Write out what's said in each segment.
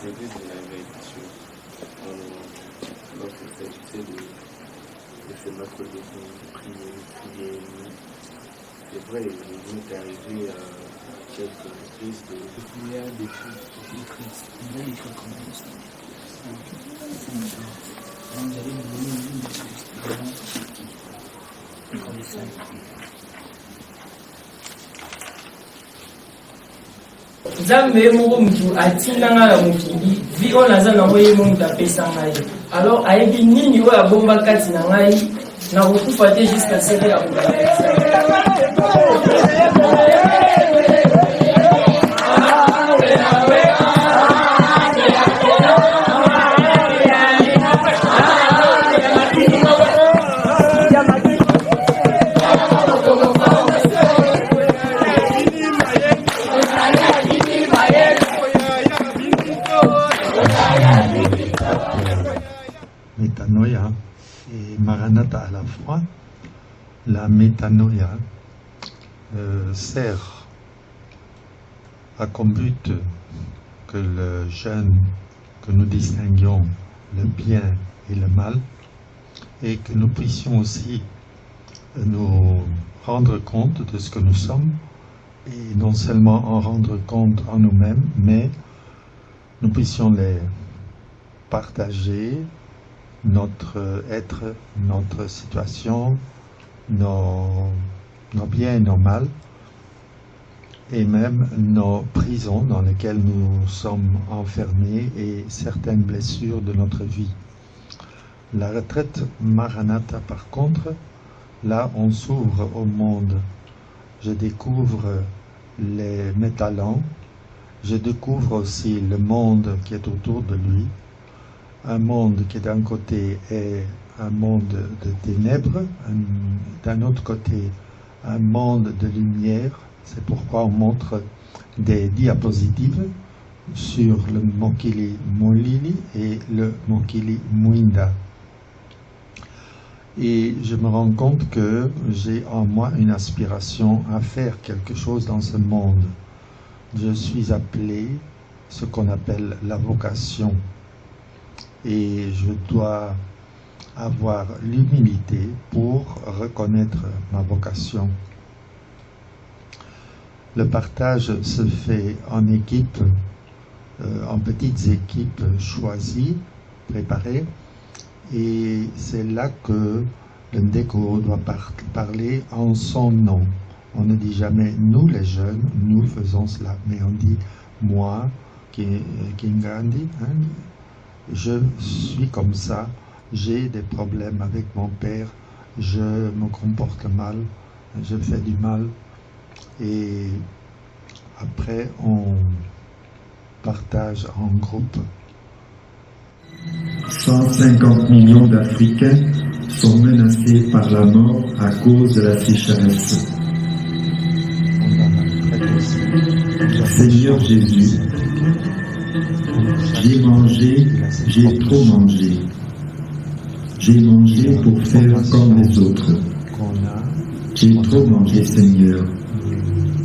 procéder de la réédition. Lorsqu'il s'agissait de se mettre debout, prier. C'est vrai, il m'est arrivé à quelques reprises de... Il y a des choses qui écrivent. Il y a des choses comme ça. On dirait une chose. Nzambe moko mutu atindanga na mokili vi oyo naza nango ye momutu apesa ngai alors ayebi nini oyo abomba kati na ngai na kokufa te jusqu'à seke ya Métanoïa et Maranatha à la fois. La métanoïa sert à comme but que le jeûne, que nous distinguions le bien et le mal, et que nous puissions aussi nous rendre compte de ce que nous sommes, et non seulement en rendre compte en nous-mêmes, mais nous puissions les partager, notre être, notre situation, nos biens et nos mal, et même nos prisons dans lesquelles nous sommes enfermés et certaines blessures de notre vie. La retraite Maranatha, par contre, là on s'ouvre au monde. Je découvre mes talents, je découvre aussi le monde qui est autour de lui, un monde qui d'un côté est un monde de ténèbres, d'un autre côté un monde de lumière. C'est pourquoi on montre des diapositives sur le Mokili Molili et le Mokili Muinda. Et je me rends compte que j'ai en moi une aspiration à faire quelque chose dans ce monde. Je suis appelé ce qu'on appelle la vocation. Et je dois avoir l'humilité pour reconnaître ma vocation. Le partage se fait en équipe, en petites équipes choisies, préparées, et c'est là que le Ndeko doit parler en son nom. On ne dit jamais « nous les jeunes, nous faisons cela », mais on dit « moi, Kingandi, je suis comme ça, j'ai des problèmes avec mon père, je me comporte mal, je fais du mal. » Et après, on partage en groupe. 150 millions d'Africains sont menacés par la mort à cause de la sécheresse. Seigneur Jésus, j'ai mangé, j'ai trop mangé. J'ai mangé pour faire comme les autres. J'ai trop mangé, Seigneur.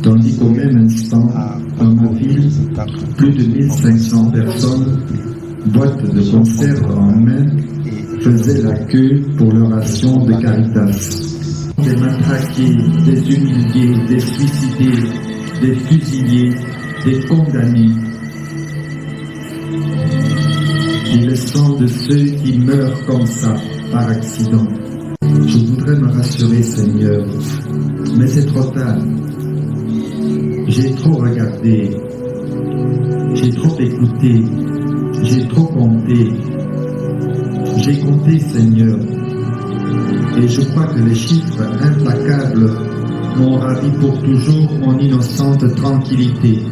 Tandis qu'au même instant, dans ma ville, plus de 1500 personnes, boîtes de conserve en main, faisaient la queue pour leur ration de Caritas. Des matraqués, des humiliés, des suicidés, des fusillés, des condamnés. Et le sang de ceux qui meurent comme ça, par accident. Je voudrais me rassurer, Seigneur, mais c'est trop tard. J'ai trop regardé, j'ai trop écouté, j'ai trop compté. J'ai compté, Seigneur, et je crois que les chiffres implacables m'ont ravi pour toujours mon innocente tranquillité.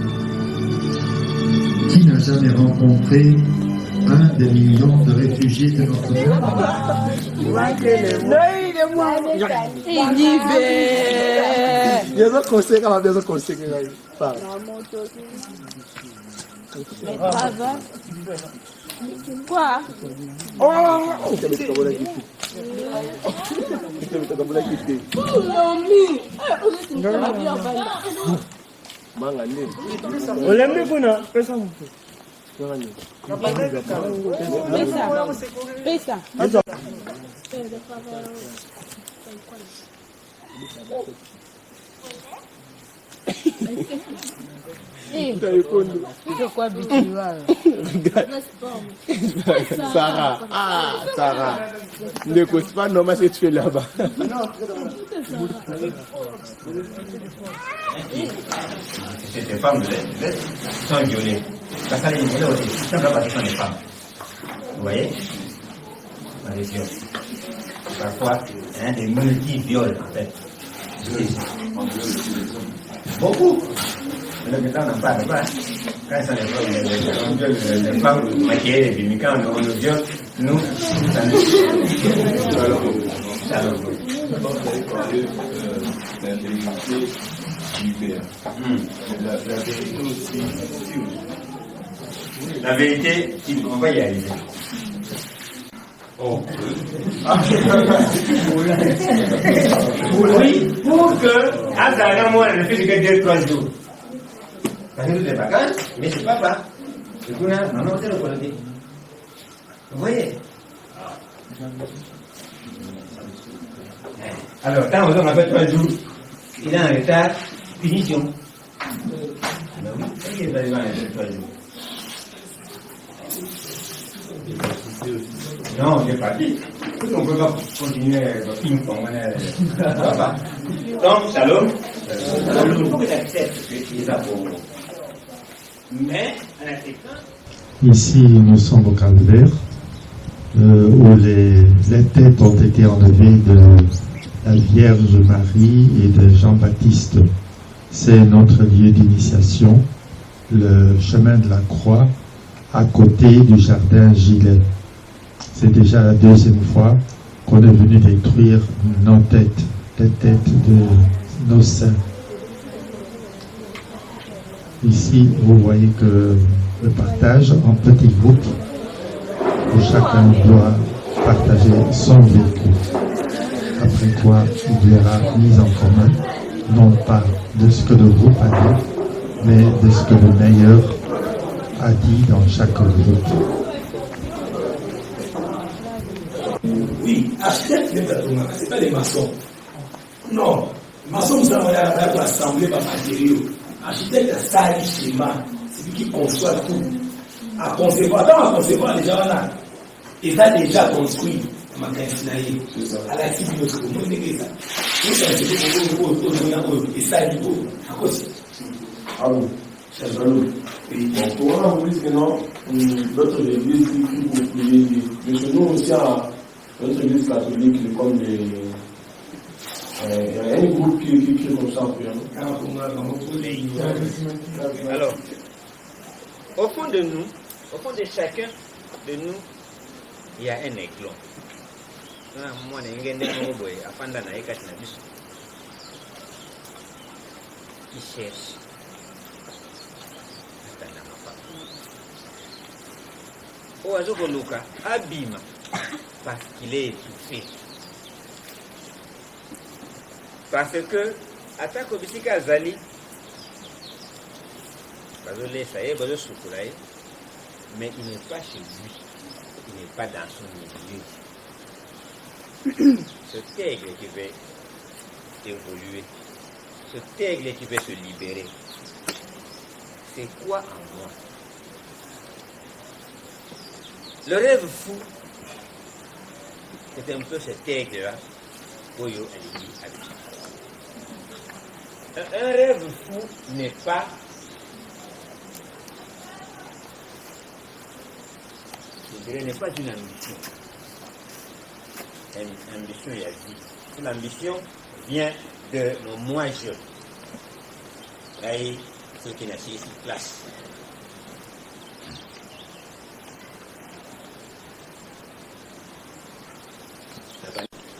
Qui n'a jamais rencontré un des millions de réfugiés de notre Quoi? Pesa. Sarah, Sarah. Ne cause pas normal ce que tu fais là-bas. C'est des femmes sont violées. Parce que les violées aussi, simplement parce que ce sont des femmes. Vous voyez? Les viols. Parfois, des multi-viols en fait. Beaucoup. Le temps n'en parle pas. Quand ça les femmes maquillées, mais quand on nous viole, nous, ça nous. L'intégrité du père. La vérité aussi. La vérité, on va y arriver. Oh. Oui, pour que, à ça, moi, le fait de dire 3 jours. Parce que nous, des vacances, mais c'est papa. Du coup, là, maman, c'est le politique. Vous voyez? Alors, quand on a fait 3 jours, il est en retard, punition. Alors oui, il est arrivé en 3 jours. Non, j'ai pas dit. On ne peut pas continuer le ping-pong. Donc, Shalom, il faut que tu acceptes ce qui est ça pour vous. Mais, en acceptant. Ici, nous sommes au calvaire, où les têtes ont été enlevées de la Vierge Marie et de Jean-Baptiste. C'est notre lieu d'initiation, le chemin de la croix, à côté du jardin Gilet. C'est déjà la 2e fois qu'on est venu détruire nos têtes, les têtes de nos saints. Ici, vous voyez que le partage en petits groupes, où chacun doit partager son vécu. Après quoi, il y aura mise en commun, non pas de ce que le groupe a dit, mais de ce que le meilleur a dit dans chaque groupe. Oui, architecte c'est pas des maçons. Non, maçons, nous avons assemblé par matériaux. Architecte, c'est un schéma. C'est lui qui conçoit tout. À concevoir, dans à concevoir, déjà, on a. Et ça, déjà construit. À la cible de notre commun, c'est ça. Nous, c'est et ça, il faut. À cause. Ah bon, c'est jaloux. Et bon, pour moi, vous dites que non, notre église, il faut prier. Mais chez nous aussi, notre église catholique, comme les. Il y a un groupe qui est comme ça. Alors, au fond de nous, au fond de chacun de nous, il y a un aiglon. Qui cherche. Oazo Luka abîme parce qu'il est étouffé. Parce que, attaque au bisika Zali, mais il n'est pas chez lui, il n'est pas dans son milieu. Ce aigle qui veut évoluer, ce aigle qui veut se libérer, c'est quoi en moi? Le rêve fou, c'est un peu cet aigle-là, Oyo Aligi Abi. Un rêve fou n'est pas n'est pas une ambition. Une ambition, il y a dit. L'ambition vient de nos moi-je. Là, ce qui n'a pas place.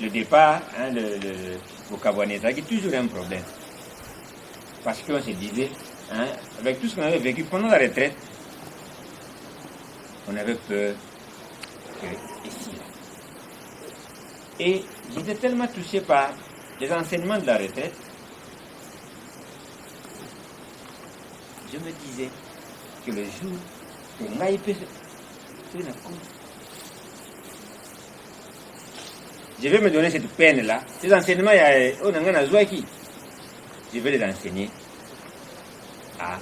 Le départ, le vocabulaire est toujours un problème. Parce qu'on se disait, avec tout ce qu'on avait vécu pendant la retraite, on avait peur que ici. Et j'étais tellement touché par les enseignements de la retraite, je me disais que le jour Je vais me donner cette peine-là. Ces enseignements, je vais les enseigner. Ah.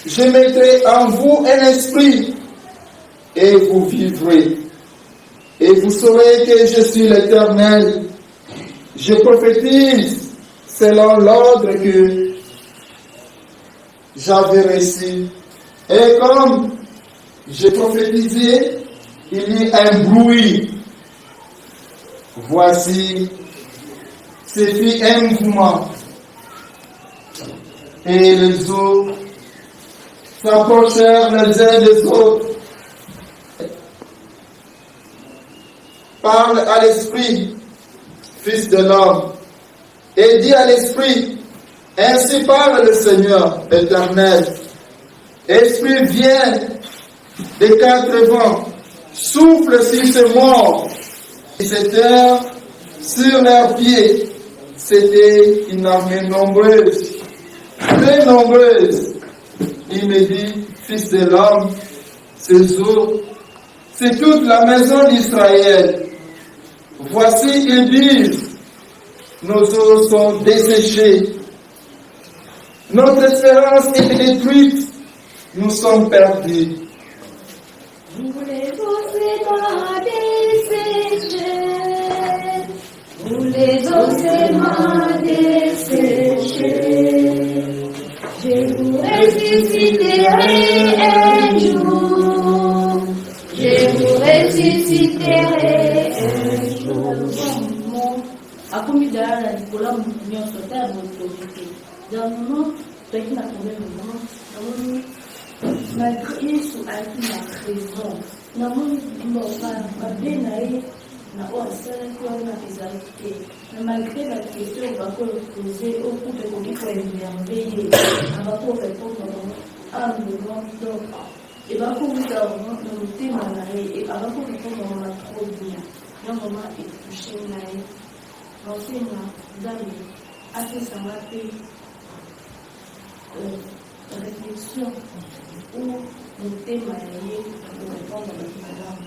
Je mettrai en vous un esprit et vous vivrez. Et vous saurez que je suis l'Éternel. Je prophétise selon l'ordre que j'avais reçu. Et comme je prophétisais, il y a un bruit. Voici, ce fut un mouvement. Et les autres s'approchèrent les uns des autres. Parle à l'esprit, fils de l'homme, et dis à l'esprit, ainsi parle le Seigneur éternel. Esprit, viens des quatre vents, souffle sur ces morts. Et c'était sur leurs pieds. C'était une armée nombreuse, très nombreuse. Il me dit, fils de l'homme, ces eaux, c'est toute la maison d'Israël. Voici, ils disent, nos eaux sont desséchées. Notre espérance est détruite. Nous sommes perdus. Vous les ossements desséchés, vous les ossements desséchés, je vous ressusciterai un jour, je vous ressusciterai un jour. Akomi dara na dikola nyonso ta autorité. Dans le moment, peut-être na problème moment, malgré Yesu alaki na raison. Namoni mabe na ye na oyo asalaki wana ezalaki te. Na malgré la question bakopose okupe koki koemberve ye abakorépondre humblement donc ebakomika na motema na ye abakorépondre na trop bien na mama etouche na ye naosenga nzambe apesanga mpe réflexion ou motema na ye korépondre na malamu.